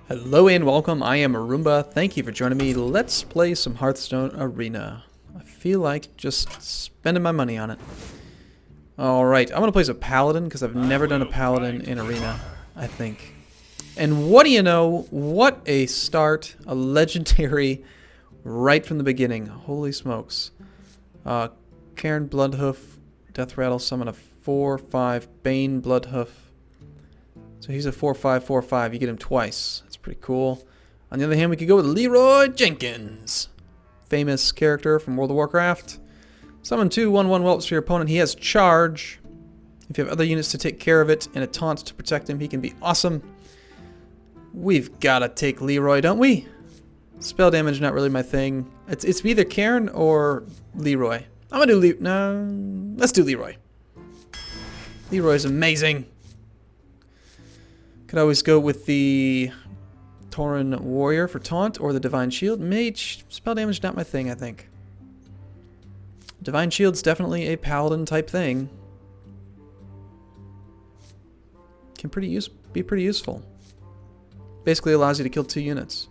Hello and welcome, I am Arumba. Thank you for joining me. Let's play some Hearthstone Arena. I feel like just spending my money on it. Alright, I'm going to play as a Paladin because I've never done a Paladin in Arena, I think. And what do you know? What a start. A legendary right from the beginning. Holy smokes. Cairn Bloodhoof, Death Rattle, summon a 4/5 Bane Bloodhoof. So he's a 4/5, 4/5. You get him twice. That's pretty cool. On the other hand, we could go with Leroy Jenkins. Famous character from World of Warcraft. Summon 2 1/1 whelps for your opponent. He has charge. If you have other units to take care of it and a taunt to protect him, he can be awesome. We've got to take Leroy, don't we? Spell damage, not really my thing. It's either Cairn or Leroy. I'm going to do no, let's do Leroy. Leroy's amazing. Could always go with the Tauren Warrior for taunt or the Divine Shield. Mage, spell damage, not my thing, I think. Divine Shield's definitely a Paladin type thing. Can be pretty useful. Basically allows you to kill 2 units.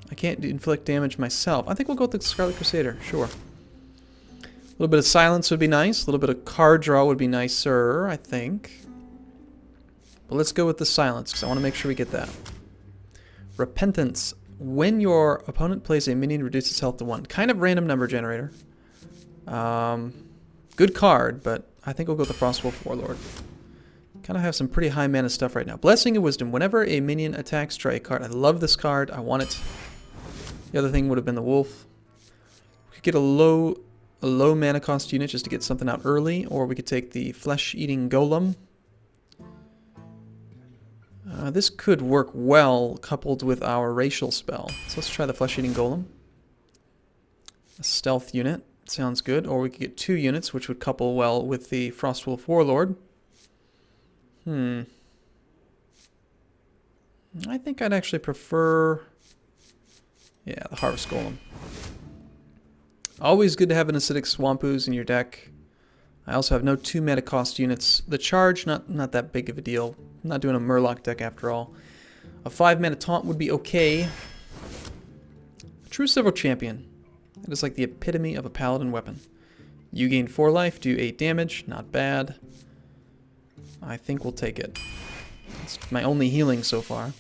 I can't inflict damage myself. I think we'll go with the Scarlet Crusader, sure. A little bit of silence would be nice. A little bit of card draw would be nicer, I think. But let's go with the silence, because I want to make sure we get that. Repentance. When your opponent plays a minion, reduces health to 1. Kind of random number generator. Good card, but I think we'll go with the Frostwolf Warlord. Kind of have some pretty high mana stuff right now. Blessing of Wisdom. Whenever a minion attacks, try a card. I love this card. I want it. The other thing would have been the Wolf. We could get a low mana cost unit just to get something out early, or we could take the Flesh-Eating Golem. This could work well coupled with our racial spell. So let's try the Flesh-Eating Golem. A stealth unit. Sounds good. Or we could get 2 units, which would couple well with the Frostwolf Warlord. I think I'd actually prefer... yeah, the Harvest Golem. Always good to have an Acidic Swamp Ooze in your deck. I also have no 2 mana cost units. The charge, not that big of a deal. I'm not doing a Murloc deck after all. A 5 mana taunt would be okay. A True Silver Champion. That is like the epitome of a Paladin weapon. You gain 4 life, do 8 damage. Not bad. I think we'll take it. It's my only healing so far.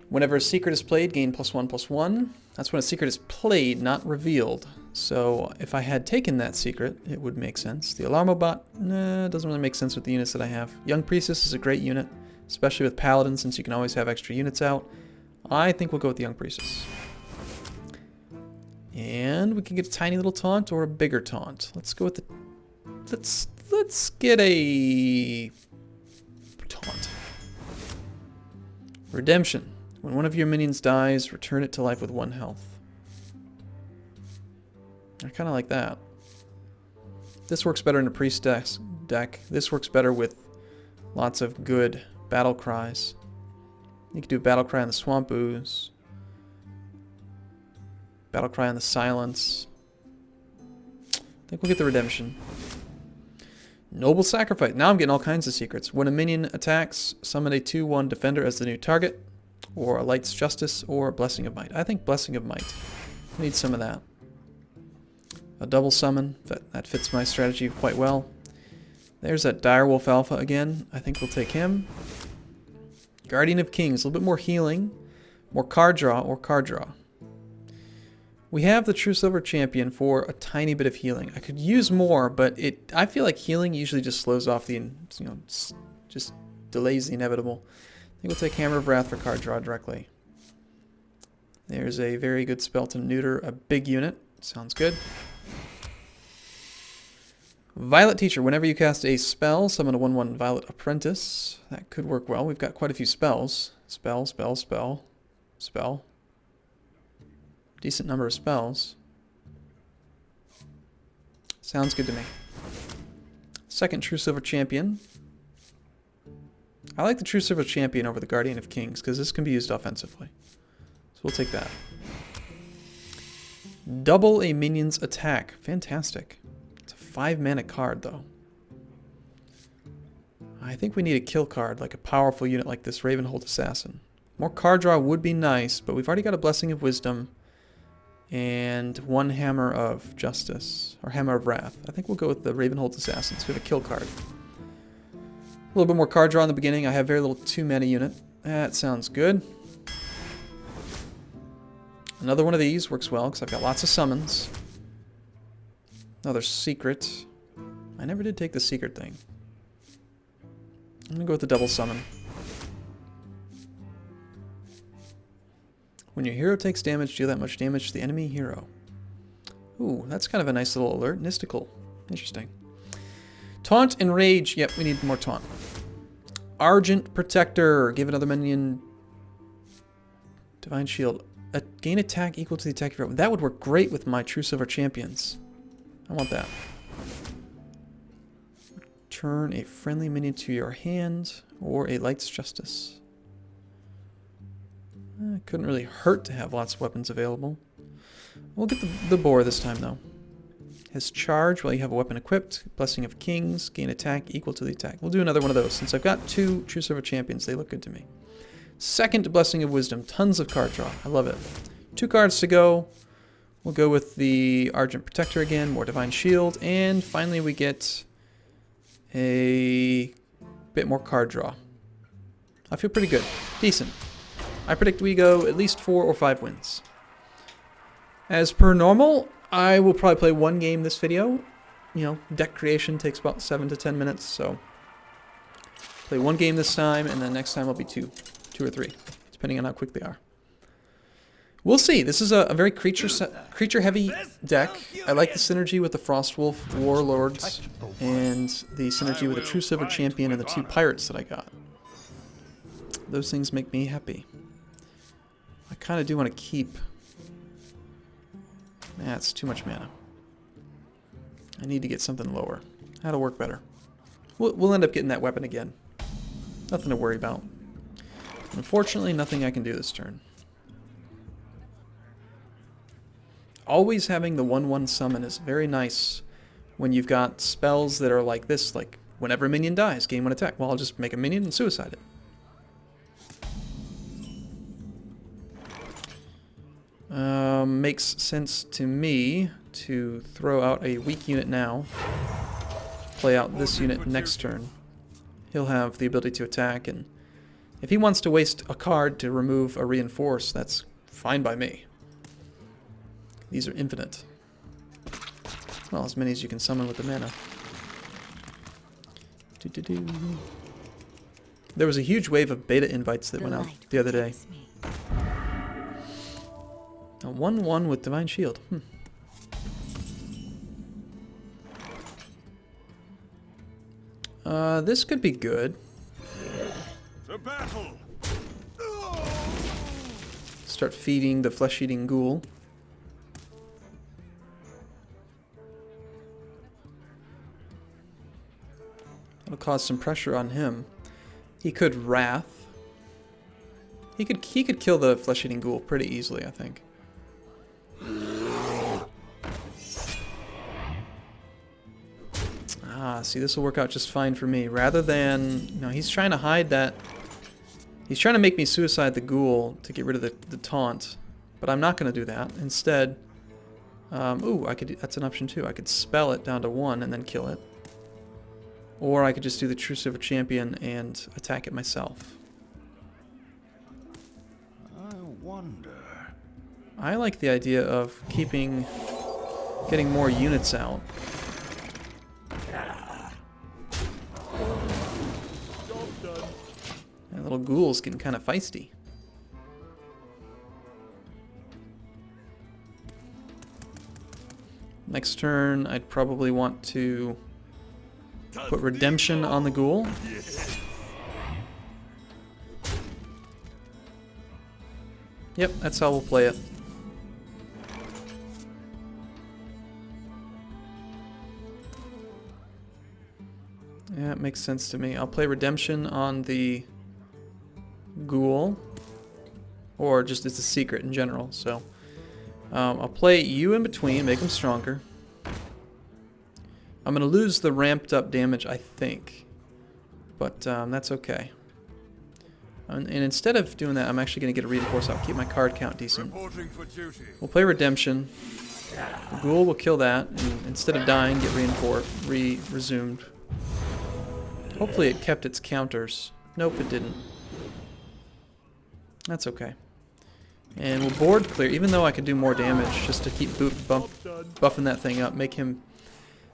Whenever a secret is played, gain +1/+1. That's when a secret is played, not revealed. So if I had taken that secret, it would make sense. The Alarmo Bot, nah, doesn't really make sense with the units that I have. Young Priestess is a great unit, especially with Paladin, since you can always have extra units out. I think we'll go with the Young Priestess. And we can get a tiny little taunt or a bigger taunt. Let's go with the... Let's get a... taunt. Redemption. When one of your minions dies, return it to life with 1 health. I kind of like that. This works better in a priest deck. This works better with lots of good battle cries. You could do battle cry on the Swamp Ooze. Battle cry on the Silence. I think we'll get the Redemption. Noble Sacrifice. Now I'm getting all kinds of secrets. When a minion attacks, summon a 2/1 defender as the new target. Or a Light's Justice, or a Blessing of Might. I think Blessing of Might. I need some of that. A double summon. That fits my strategy quite well. There's that Direwolf Alpha again. I think we'll take him. Guardian of Kings. A little bit more healing. More card draw, or card draw. We have the True Silver Champion for a tiny bit of healing. I could use more, but I feel like healing usually just slows off the, just delays the inevitable. I think we'll take Hammer of Wrath for card draw directly. There's a very good spell to neuter a big unit. Sounds good. Violet Teacher. Whenever you cast a spell, summon a 1/1 Violet Apprentice. That could work well. We've got quite a few spells. Spell, spell, spell, spell. Decent number of spells. Sounds good to me. Second True Silver Champion. I like the True Silver Champion over the Guardian of Kings, because this can be used offensively. So we'll take that. Double a minion's attack. Fantastic. It's a 5 mana card, though. I think we need a kill card, like a powerful unit like this Ravenhold Assassin. More card draw would be nice, but we've already got a Blessing of Wisdom and one Hammer of Justice, or Hammer of Wrath. I think we'll go with the Ravenhold Assassin, so we have a kill card. A little bit more card draw in the beginning. I have very little 2-mana unit. That sounds good. Another one of these works well, because I've got lots of summons. Another secret. I never did take the secret thing. I'm going to go with the double summon. When your hero takes damage, deal that much damage to the enemy hero. Ooh, that's kind of a nice little alert. Mystical. Interesting. Taunt and Rage. Yep, we need more taunt. Argent Protector. Give another minion Divine Shield. Gain attack equal to the attack of your... That would work great with my True Silver Champions. I want that. Turn a friendly minion to your hand, or a Light's Justice. Couldn't really hurt to have lots of weapons available. We'll get the boar this time, though. His charge while you have a weapon equipped. Blessing of Kings. Gain attack equal to the attack. We'll do another one of those. Since I've got 2 True Silver Champions, they look good to me. Second Blessing of Wisdom. Tons of card draw. I love it. 2 cards to go. We'll go with the Argent Protector again. More Divine Shield. And finally we get a bit more card draw. I feel pretty good. Decent. I predict we go at least 4 or 5 wins. As per normal, I will probably play 1 game this video. You know, deck creation takes about 7 to 10 minutes, so play 1 game this time, and then next time will be 2 or 3, depending on how quick they are. We'll see. This is a very creature-heavy deck. I like the synergy with the Frostwolf Warlords and the synergy with the True Silver Champion and the 2 Pirates that I got. Those things make me happy. I kind of do want to keep... That's too much mana. I need to get something lower. That'll work better. We'll end up getting that weapon again. Nothing to worry about. Unfortunately, nothing I can do this turn. Always having the 1/1 summon is very nice when you've got spells that are like this, like whenever a minion dies, gain 1 attack. Well, I'll just make a minion and suicide it. Makes sense to me to throw out a weak unit now, play out this unit next turn. He'll have the ability to attack, and if he wants to waste a card to remove a reinforce, that's fine by me. These are infinite. Well, as many as you can summon with the mana. There was a huge wave of beta invites that went out the other day. A 1/1 with Divine Shield. This could be good. To battle. Start feeding the flesh-eating ghoul. That'll cause some pressure on him. He could Wrath. He could kill the flesh-eating ghoul pretty easily, I think. Ah, see, this will work out just fine for me. Rather than, you know, he's trying to hide that. He's trying to make me suicide the ghoul to get rid of the taunt, but I'm not going to do that. Instead, ooh, I could. That's an option too. I could spell it down to 1 and then kill it, or I could just do the True Silver Champion and attack it myself. I wonder. I like the idea of getting more units out. That little ghoul's getting kind of feisty. Next turn, I'd probably want to put Redemption on the ghoul. Yep, that's how we'll play it. Yeah, it makes sense to me. I'll play Redemption on the ghoul, or just as a secret in general. So I'll play you in between, make him stronger. I'm going to lose the ramped up damage, I think. But that's okay. And instead of doing that, I'm actually going to get a reinforce out, keep my card count decent. Reporting for duty. We'll play Redemption. The Ghoul will kill that, and instead of dying, get resumed. Hopefully it kept its counters. Nope, it didn't. That's okay. And we'll board clear, even though I could do more damage, just to keep buffing that thing up,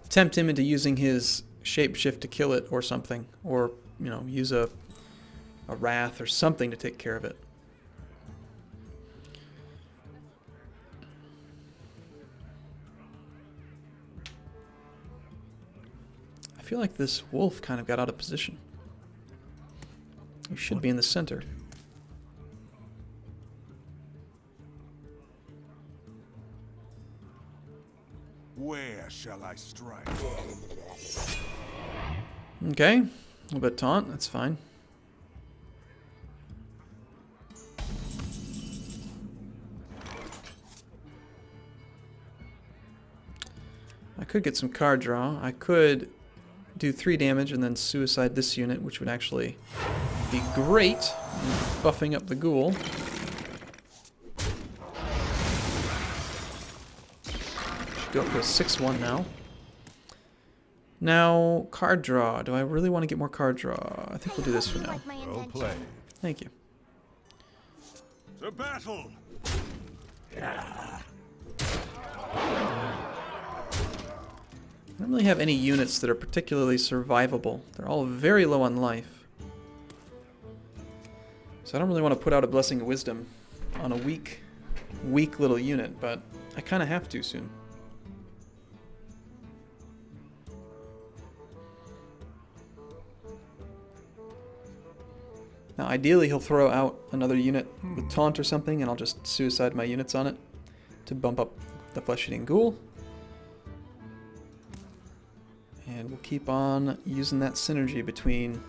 tempt him into using his shapeshift to kill it or something, or, you know, use a wrath or something to take care of it. I feel like this wolf kind of got out of position. He should be in the center. Where shall I strike? Okay, a little bit taunt, that's fine. I could get some card draw. I could do 3 damage and then suicide this unit, which would actually be great, buffing up the ghoul. Should go up to a 6-1 now. Now, card draw. Do I really want to get more card draw? I think we'll do this for now. Well played. Thank you. To battle! I don't really have any units that are particularly survivable. They're all very low on life. So I don't really want to put out a Blessing of Wisdom on a weak little unit, but I kind of have to soon. Now ideally he'll throw out another unit with taunt or something, and I'll just suicide my units on it to bump up the flesh-eating ghoul. And we'll keep on using that synergy between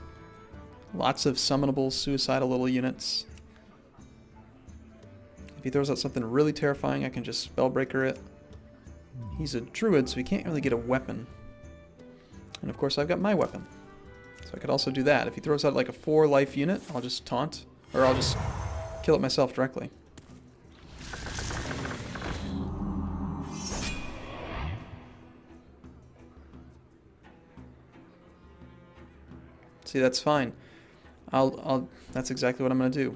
lots of summonable, suicidal little units. If he throws out something really terrifying, I can just Spellbreaker it. He's a druid, so he can't really get a weapon. And of course I've got my weapon. So I could also do that. If he throws out like a 4-life unit, I'll just taunt, or I'll just kill it myself directly. See, that's fine. That's exactly what I'm going to do.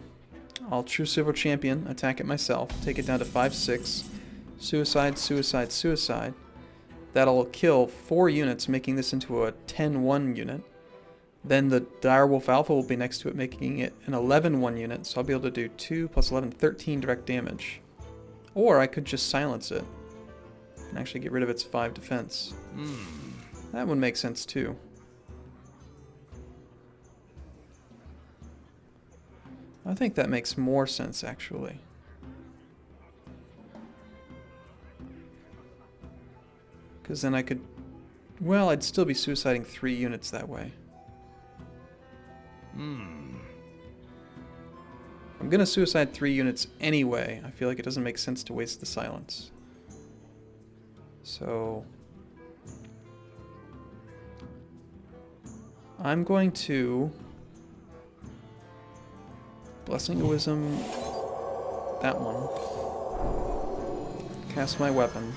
I'll True Silver Champion, attack it myself, take it down to 5-6, suicide, suicide, suicide. That'll kill 4 units, making this into a 10-1 unit. Then the Direwolf Alpha will be next to it, making it an 11-1 unit, so I'll be able to do 2 plus 11, 13 direct damage. Or I could just silence it and actually get rid of its 5 defense. That would make sense too. I think that makes more sense, actually. Because then I could... Well, I'd still be suiciding 3 units that way. I'm going to suicide 3 units anyway. I feel like it doesn't make sense to waste the silence. So... I'm going to... Blessing of Wisdom, that one. Cast my weapon.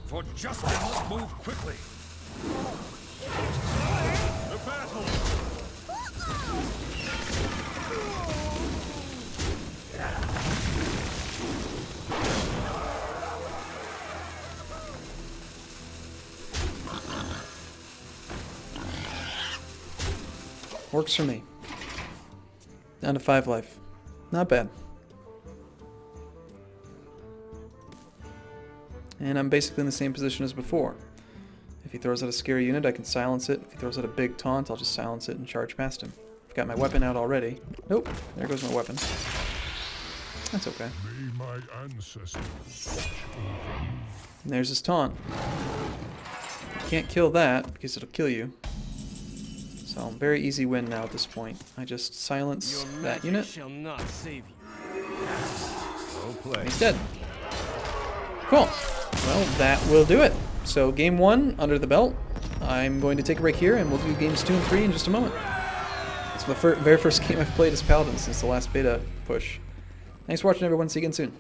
For justice, move quickly. The battle. Works for me. Down to 5 life. Not bad. And I'm basically in the same position as before. If he throws out a scary unit, I can silence it. If he throws out a big taunt, I'll just silence it and charge past him. I've got my weapon out already. Nope, there goes my weapon. That's okay. May my ancestors watch over me. And there's his taunt. You can't kill that because it'll kill you. So very easy win now at this point. I just silence that unit. Shall not save you. Well played. He's dead. Cool. Well, that will do it. So game 1 under the belt. I'm going to take a break here, and we'll do games 2 and 3 in just a moment. the very first game I've played as Paladin since the last beta push. Thanks for watching, everyone. See you again soon.